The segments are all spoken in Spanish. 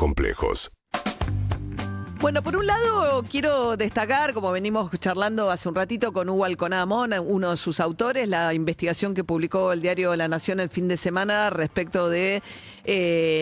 complejos. Bueno, por un lado quiero destacar, como venimos charlando hace un ratito con Hugo Alconamón, uno de sus autores, la investigación que publicó el diario La Nación el fin de semana respecto de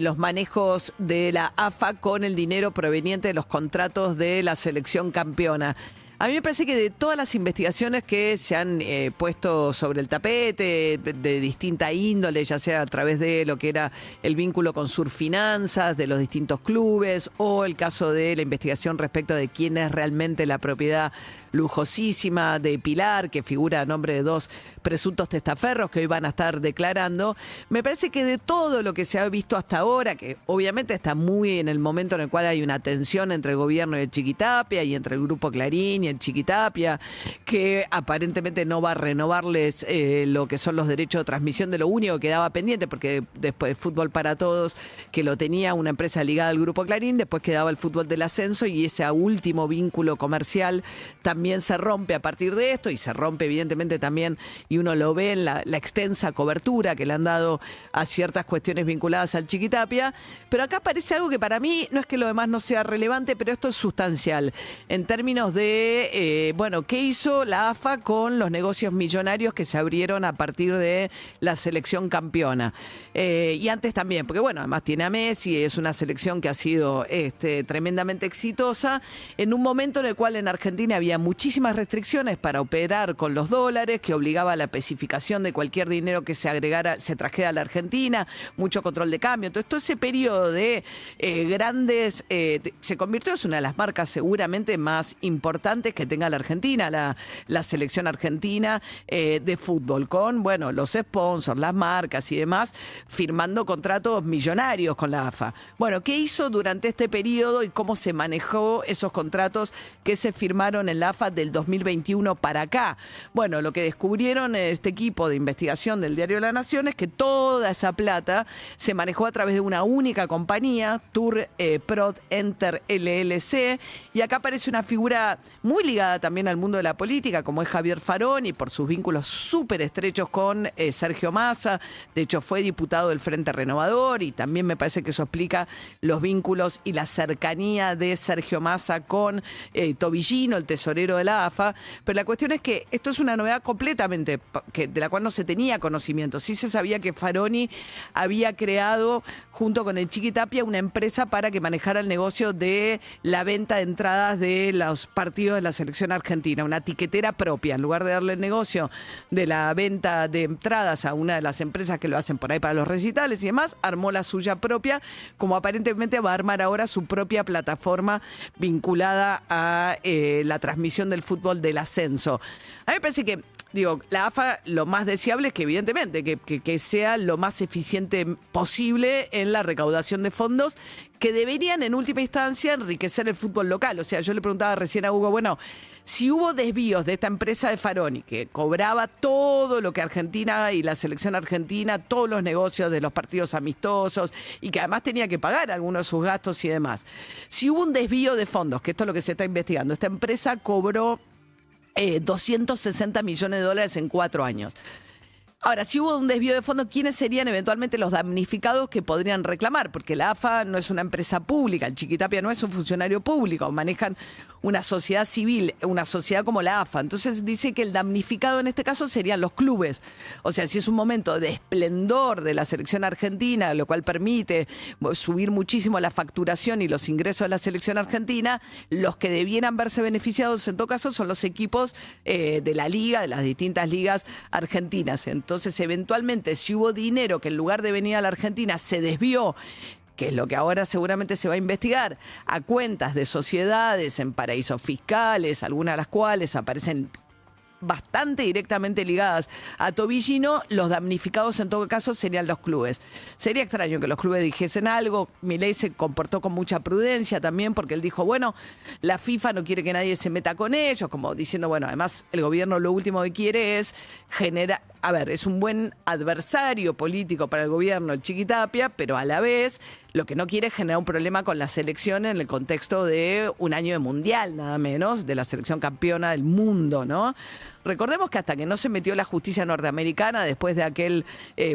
los manejos de la AFA con el dinero proveniente de los contratos de la selección campeona. A mí me parece que de todas las investigaciones que se han puesto sobre el tapete, de distinta índole, ya sea a través de lo que era el vínculo con Surfinanzas, de los distintos clubes, o el caso de la investigación respecto de quién es realmente la propiedad lujosísima de Pilar, que figura a nombre de dos presuntos testaferros que hoy van a estar declarando, me parece que de todo lo que se ha visto hasta ahora, que obviamente está muy en el momento en el cual hay una tensión entre el gobierno y el Chiquitapia, y entre el Grupo Clarín y el Chiquitapia, que aparentemente no va a renovarles lo que son los derechos de transmisión de lo único que quedaba pendiente, porque después de Fútbol para Todos, que lo tenía una empresa ligada al Grupo Clarín, después quedaba el fútbol del ascenso, y ese último vínculo comercial también se rompe a partir de esto, y se rompe evidentemente también, y uno lo ve en la extensa cobertura que le han dado a ciertas cuestiones vinculadas al Chiquitapia. Pero acá aparece algo que para mí no es que lo demás no sea relevante, pero esto es sustancial en términos de, ¿qué hizo la AFA con los negocios millonarios que se abrieron a partir de la selección campeona? Y antes también, porque además tiene a Messi, es una selección que ha sido tremendamente exitosa, en un momento en el cual en Argentina había muchísimas restricciones para operar con los dólares, que obligaba a la especificación de cualquier dinero que se trajera a la Argentina, mucho control de cambio. Entonces, todo ese periodo de grandes, se convirtió en una de las marcas seguramente más importantes que tenga la Argentina, la selección argentina de fútbol, con los sponsors, las marcas y demás, firmando contratos millonarios con la AFA. ¿Qué hizo durante este periodo y cómo se manejó esos contratos que se firmaron en la AFA del 2021 para acá? Lo que descubrieron en este equipo de investigación del diario La Nación es que toda esa plata se manejó a través de una única compañía, Tour Prod Enter LLC, y acá aparece una figura muy ligada también al mundo de la política, como es Javier Faroni, por sus vínculos súper estrechos con Sergio Massa. De hecho, fue diputado del Frente Renovador, y también me parece que eso explica los vínculos y la cercanía de Sergio Massa con Tobillino, el tesorero de la AFA. Pero la cuestión es que esto es una novedad completamente de la cual no se tenía conocimiento. Sí se sabía que Faroni había creado, junto con el Chiquitapia, una empresa para que manejara el negocio de la venta de entradas de los partidos de la selección argentina, una tiquetera propia. En lugar de darle el negocio de la venta de entradas a una de las empresas que lo hacen por ahí para los recitales y demás, armó la suya propia, como aparentemente va a armar ahora su propia plataforma vinculada a la transmisión del fútbol del ascenso. A mí me parece que, la AFA, lo más deseable es que evidentemente que sea lo más eficiente posible en la recaudación de fondos, que deberían en última instancia enriquecer el fútbol local. O sea, yo le preguntaba recién a Hugo, si hubo desvíos de esta empresa de Faroni, que cobraba todo lo que Argentina y la selección argentina, todos los negocios de los partidos amistosos, y que además tenía que pagar algunos de sus gastos y demás. Si hubo un desvío de fondos, que esto es lo que se está investigando, esta empresa cobró 260 millones de dólares en 4 años. Ahora, si hubo un desvío de fondos, ¿quiénes serían eventualmente los damnificados que podrían reclamar? Porque la AFA no es una empresa pública, el Chiquitapia no es un funcionario público, manejan una sociedad civil, una sociedad como la AFA. Entonces dice que el damnificado en este caso serían los clubes. O sea, si es un momento de esplendor de la selección argentina, lo cual permite subir muchísimo la facturación y los ingresos de la selección argentina, los que debieran verse beneficiados en todo caso son los equipos de la liga, de las distintas ligas argentinas. Entonces, eventualmente, si hubo dinero que en lugar de venir a la Argentina se desvió, que es lo que ahora seguramente se va a investigar, a cuentas de sociedades en paraísos fiscales, algunas de las cuales aparecen bastante directamente ligadas a Tobillino, los damnificados en todo caso serían los clubes. Sería extraño que los clubes dijesen algo. Milei se comportó con mucha prudencia también, porque él dijo, la FIFA no quiere que nadie se meta con ellos, como diciendo, además el gobierno lo último que quiere es generar, es un buen adversario político para el gobierno el Chiquitapia, pero a la vez lo que no quiere es generar un problema con la selección en el contexto de un año de mundial, nada menos, de la selección campeona del mundo, ¿no? Recordemos que hasta que no se metió la justicia norteamericana, después de aquel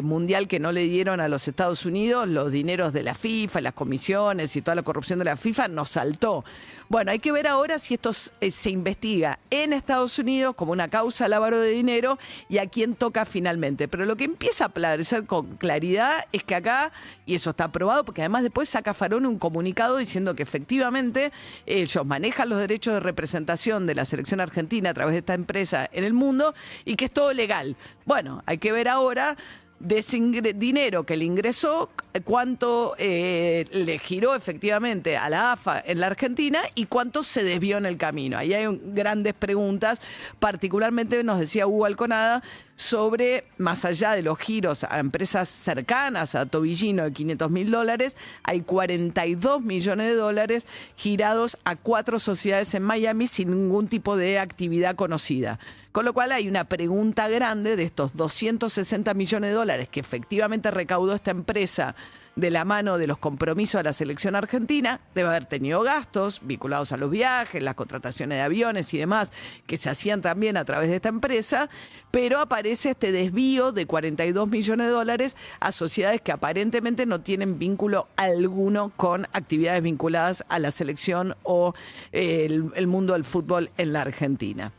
mundial que no le dieron a los Estados Unidos, los dineros de la FIFA, las comisiones y toda la corrupción de la FIFA nos saltó. Bueno, hay que ver ahora si esto se investiga en Estados Unidos como una causa de lavado de dinero y a quién toca finalmente. Pero lo que empieza a aparecer con claridad es que acá, y eso está aprobado, porque además después saca Farón un comunicado diciendo que efectivamente ellos manejan los derechos de representación de la selección argentina a través de esta empresa en el mundo y que es todo legal. Bueno, hay que ver ahora de ese dinero que le ingresó, cuánto le giró efectivamente a la AFA en la Argentina y cuánto se desvió en el camino. Ahí hay grandes preguntas, particularmente nos decía Hugo Alconada, sobre, más allá de los giros a empresas cercanas a Tobillino de $500.000, hay $42 millones girados a 4 sociedades en Miami sin ningún tipo de actividad conocida. Con lo cual hay una pregunta grande de estos $260 millones que efectivamente recaudó esta empresa de la mano de los compromisos de la selección argentina. Debe haber tenido gastos vinculados a los viajes, las contrataciones de aviones y demás que se hacían también a través de esta empresa, pero aparece este desvío de $42 millones a sociedades que aparentemente no tienen vínculo alguno con actividades vinculadas a la selección o el mundo del fútbol en la Argentina.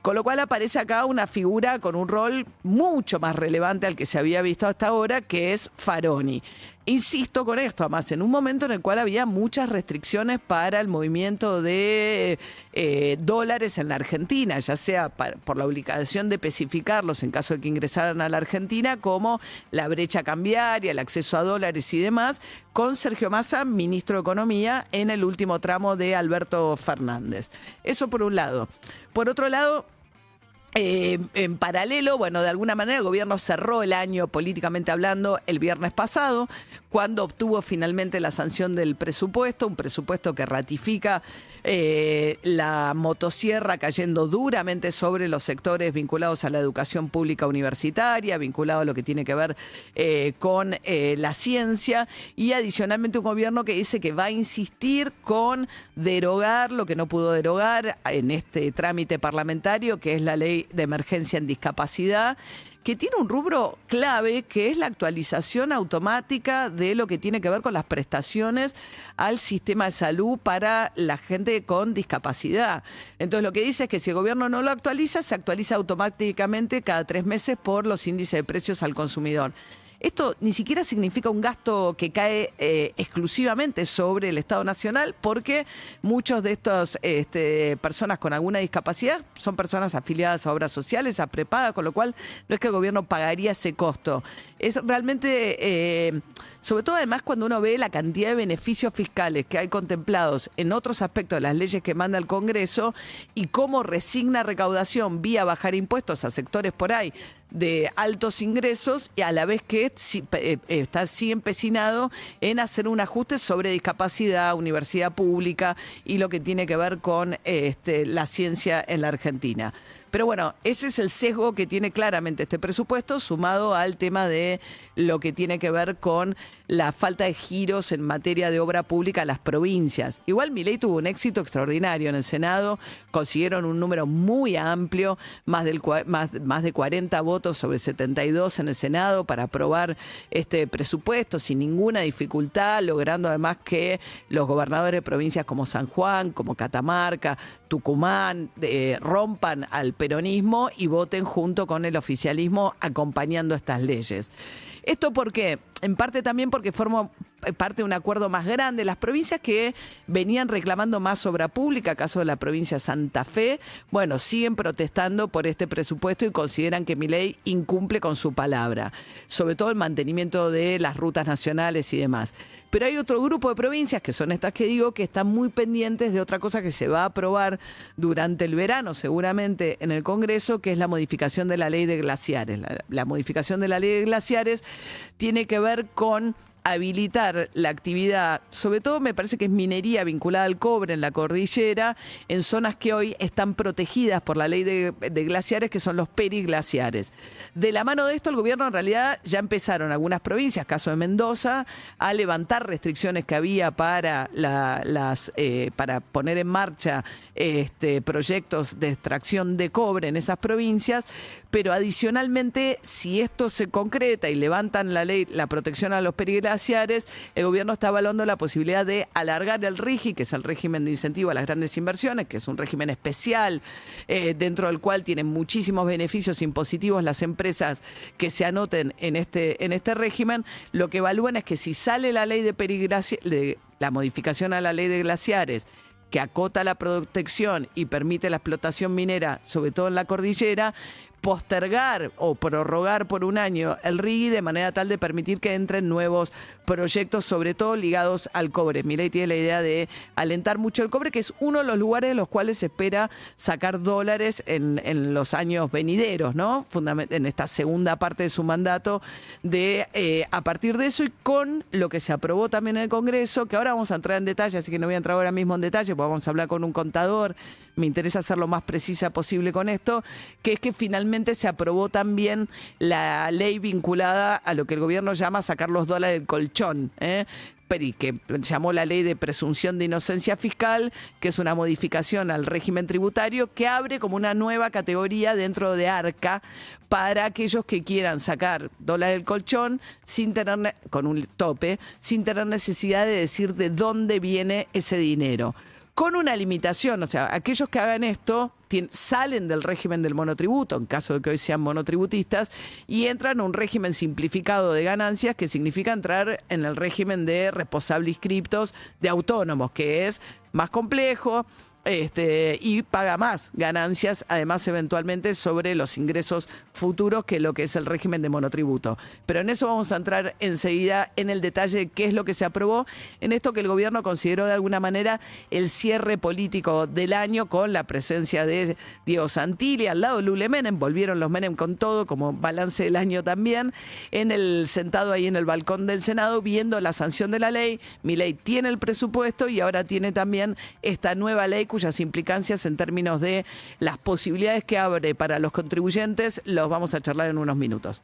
Con lo cual aparece acá una figura con un rol mucho más relevante al que se había visto hasta ahora, que es Faroni. Insisto con esto, además, en un momento en el cual había muchas restricciones para el movimiento de dólares en la Argentina, ya sea por la obligación de especificarlos en caso de que ingresaran a la Argentina, como la brecha cambiaria, el acceso a dólares y demás, con Sergio Massa, ministro de Economía, en el último tramo de Alberto Fernández. Eso por un lado. Por otro lado, en paralelo, bueno, de alguna manera el gobierno cerró el año políticamente hablando el viernes pasado, cuando obtuvo finalmente la sanción del presupuesto, un presupuesto que ratifica la motosierra cayendo duramente sobre los sectores vinculados a la educación pública universitaria, vinculado a lo que tiene que ver con la ciencia, y adicionalmente un gobierno que dice que va a insistir con derogar lo que no pudo derogar en este trámite parlamentario, que es la ley de emergencia en discapacidad, que tiene un rubro clave, que es la actualización automática de lo que tiene que ver con las prestaciones al sistema de salud para la gente con discapacidad. Entonces lo que dice es que si el gobierno no lo actualiza, se actualiza automáticamente cada 3 meses por los índices de precios al consumidor. Esto ni siquiera significa un gasto que cae exclusivamente sobre el Estado Nacional, porque muchos de estas personas con alguna discapacidad son personas afiliadas a obras sociales, a prepaga, con lo cual no es que el gobierno pagaría ese costo. Es realmente, sobre todo además cuando uno ve la cantidad de beneficios fiscales que hay contemplados en otros aspectos de las leyes que manda el Congreso y cómo resigna recaudación vía bajar impuestos a sectores por ahí de altos ingresos, y a la vez que está así empecinado en hacer un ajuste sobre discapacidad, universidad pública y lo que tiene que ver con la ciencia en la Argentina. Pero bueno, ese es el sesgo que tiene claramente este presupuesto, sumado al tema de lo que tiene que ver con la falta de giros en materia de obra pública a las provincias. Igual Milei tuvo un éxito extraordinario en el Senado, consiguieron un número muy amplio, más de 40 votos sobre 72 en el Senado para aprobar este presupuesto sin ninguna dificultad, logrando además que los gobernadores de provincias como San Juan, como Catamarca, Tucumán, rompan al peronismo y voten junto con el oficialismo acompañando estas leyes. ¿Esto por qué? En parte también porque forma parte de un acuerdo más grande. Las provincias que venían reclamando más obra pública, caso de la provincia de Santa Fe, bueno, siguen protestando por este presupuesto y consideran que Milei incumple con su palabra, sobre todo el mantenimiento de las rutas nacionales y demás. Pero hay otro grupo de provincias, que son estas que digo, que están muy pendientes de otra cosa que se va a aprobar durante el verano, seguramente en el Congreso, que es la modificación de la ley de glaciares. La modificación de la ley de glaciares tiene que ver con habilitar la actividad, sobre todo me parece que es minería vinculada al cobre en la cordillera, en zonas que hoy están protegidas por la ley de glaciares, que son los periglaciares. De la mano de esto, el gobierno en realidad ya empezaron algunas provincias, caso de Mendoza, a levantar restricciones que había para para poner en marcha proyectos de extracción de cobre en esas provincias, pero adicionalmente, si esto se concreta y levantan la ley, la protección a los periglaciares, el gobierno está evaluando la posibilidad de alargar el RIGI, que es el régimen de incentivo a las grandes inversiones, que es un régimen especial, dentro del cual tienen muchísimos beneficios impositivos las empresas que se anoten en este régimen. Lo que evalúan es que si sale la ley de la modificación a la ley de glaciares, que acota la protección y permite la explotación minera, sobre todo en la cordillera, postergar o prorrogar por un año el RIGI de manera tal de permitir que entren nuevos proyectos, sobre todo ligados al cobre. Milei tiene la idea de alentar mucho el cobre, que es uno de los lugares en los cuales se espera sacar dólares en los años venideros, ¿no? En esta segunda parte de su mandato, a partir de eso y con lo que se aprobó también en el Congreso, que ahora vamos a entrar en detalle, así que no voy a entrar ahora mismo en detalle, porque vamos a hablar con un contador. Me interesa ser lo más precisa posible con esto, que es que finalmente se aprobó también la ley vinculada a lo que el gobierno llama sacar los dólares del colchón, y que llamó la ley de presunción de inocencia fiscal, que es una modificación al régimen tributario que abre como una nueva categoría dentro de ARCA para aquellos que quieran sacar dólares del colchón con un tope, sin tener necesidad de decir de dónde viene ese dinero. Con una limitación, o sea, aquellos que hagan esto salen del régimen del monotributo, en caso de que hoy sean monotributistas, y entran a un régimen simplificado de ganancias, que significa entrar en el régimen de responsables inscriptos de autónomos, que es más complejo, y paga más ganancias, además eventualmente sobre los ingresos futuros que lo que es el régimen de monotributo. Pero en eso vamos a entrar enseguida en el detalle de qué es lo que se aprobó, en esto que el gobierno consideró de alguna manera el cierre político del año, con la presencia de Diego Santilli, al lado de Lule Menem, volvieron los Menem con todo, como balance del año también, sentado ahí en el balcón del Senado, viendo la sanción de la ley. Milei tiene el presupuesto y ahora tiene también esta nueva ley, cuyas implicancias en términos de las posibilidades que abre para los contribuyentes los vamos a charlar en unos minutos.